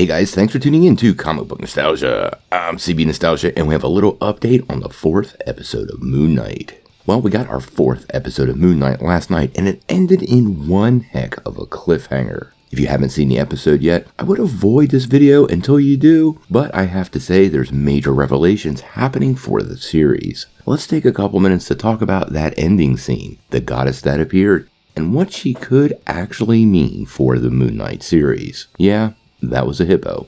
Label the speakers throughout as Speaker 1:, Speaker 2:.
Speaker 1: Hey guys, thanks for tuning in to Comic Book Nostalgia. I'm CB Nostalgia, and we have a little update on the 4th episode of Moon Knight. Well, we got our 4th episode of Moon Knight last night, and it ended in one heck of a cliffhanger. If you haven't seen the episode yet, I would avoid this video until you do, but I have to say there's major revelations happening for the series. Let's take a couple minutes to talk about that ending scene, the goddess that appeared, and what she could actually mean for the Moon Knight series. Yeah, that was a hippo.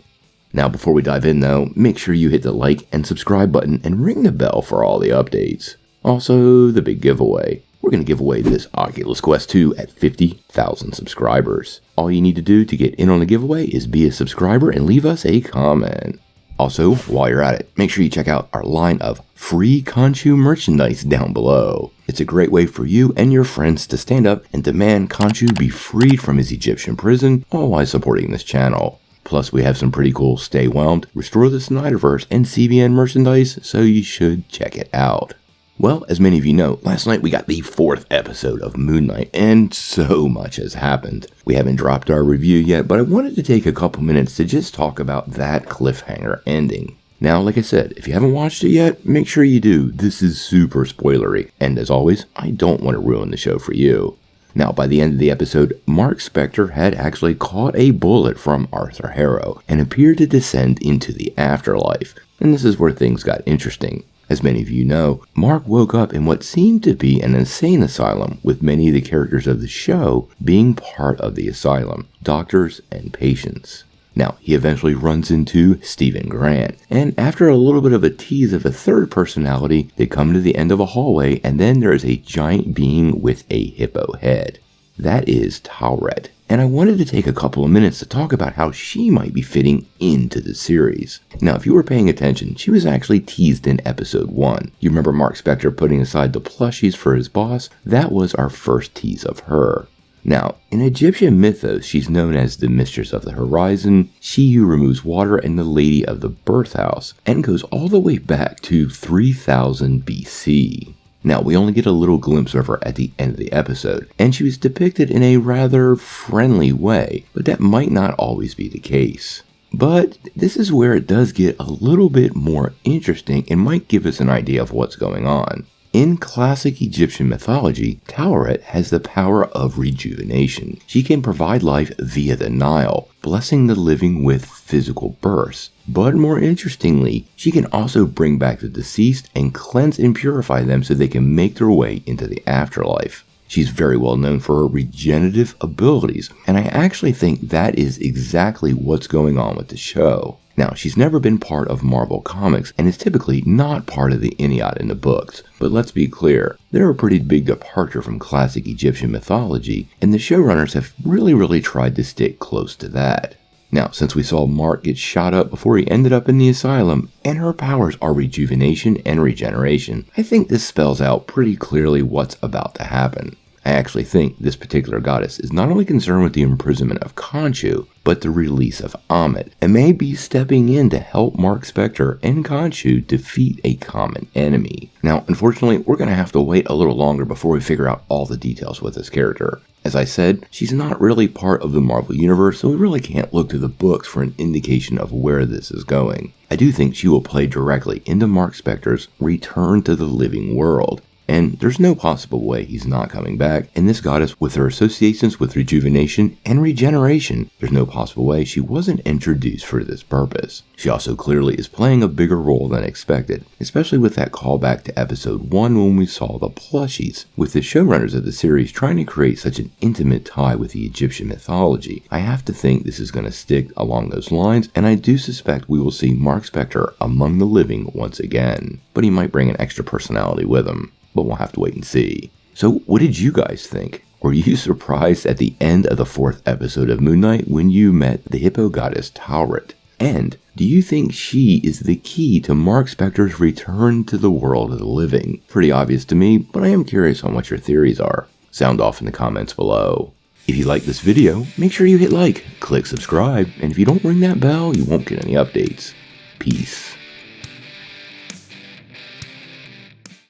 Speaker 1: Now before we dive in though, make sure you hit the like and subscribe button and ring the bell for all the updates. Also, the big giveaway. We're going to give away this Oculus Quest 2 at 50,000 subscribers. All you need to do to get in on the giveaway is be a subscriber and leave us a comment. Also, while you're at it, make sure you check out our line of free Khonshu merchandise down below. It's a great way for you and your friends to stand up and demand Khonshu be freed from his Egyptian prison, all while supporting this channel. Plus, we have some pretty cool Stay Whelmed, Restore the Snyderverse, and CBN merchandise, so you should check it out. Well, as many of you know, last night we got the 4th episode of Moon Knight, and so much has happened. We haven't dropped our review yet, but I wanted to take a couple minutes to just talk about that cliffhanger ending. Now, like I said, if you haven't watched it yet, make sure you do. This is super spoilery, and as always, I don't want to ruin the show for you. Now, by the end of the episode, Marc Spector had actually caught a bullet from Arthur Harrow and appeared to descend into the afterlife. And this is where things got interesting. As many of you know, Marc woke up in what seemed to be an insane asylum, with many of the characters of the show being part of the asylum, doctors and patients. Now, he eventually runs into Stephen Grant, and after a little bit of a tease of a third personality, they come to the end of a hallway, and then there is a giant being with a hippo head. That is Taweret, and I wanted to take a couple of minutes to talk about how she might be fitting into the series. Now, if you were paying attention, she was actually teased in episode 1. You remember Marc Spector putting aside the plushies for his boss? That was our first tease of her. Now, in Egyptian mythos, she's known as the Mistress of the Horizon, she who removes water, and the Lady of the Birth House, and goes all the way back to 3000 BC. Now, we only get a little glimpse of her at the end of the episode, and she was depicted in a rather friendly way, but that might not always be the case. But this is where it does get a little bit more interesting and might give us an idea of what's going on. In classic Egyptian mythology, Taweret has the power of rejuvenation. She can provide life via the Nile, blessing the living with physical births. But more interestingly, she can also bring back the deceased and cleanse and purify them so they can make their way into the afterlife. She's very well known for her regenerative abilities, and I actually think that is exactly what's going on with the show. Now, she's never been part of Marvel Comics and is typically not part of the Ennead in the books, but let's be clear, they're a pretty big departure from classic Egyptian mythology, and the showrunners have really tried to stick close to that. Now, since we saw Marc get shot up before he ended up in the asylum, and her powers are rejuvenation and regeneration, I think this spells out pretty clearly what's about to happen. I actually think this particular goddess is not only concerned with the imprisonment of Khonshu, but the release of Ammit, and may be stepping in to help Marc Spector and Khonshu defeat a common enemy. Now, unfortunately, we're going to have to wait a little longer before we figure out all the details with this character. As I said, she's not really part of the Marvel Universe, so we really can't look to the books for an indication of where this is going. I do think she will play directly into Marc Spector's return to the living world. And there's no possible way he's not coming back, and this goddess, with her associations with rejuvenation and regeneration, there's no possible way she wasn't introduced for this purpose. She also clearly is playing a bigger role than expected, especially with that callback to episode 1 when we saw the plushies. With the showrunners of the series trying to create such an intimate tie with the Egyptian mythology, I have to think this is going to stick along those lines, and I do suspect we will see Marc Spector among the living once again. But he might bring an extra personality with him. But we'll have to wait and see. So what did you guys think? Were you surprised at the end of the 4th episode of Moon Knight when you met the hippo goddess Taweret? And do you think she is the key to Marc Spector's return to the world of the living? Pretty obvious to me, but I am curious on what your theories are. Sound off in the comments below. If you like this video, make sure you hit like, click subscribe, and if you don't ring that bell, you won't get any updates. Peace.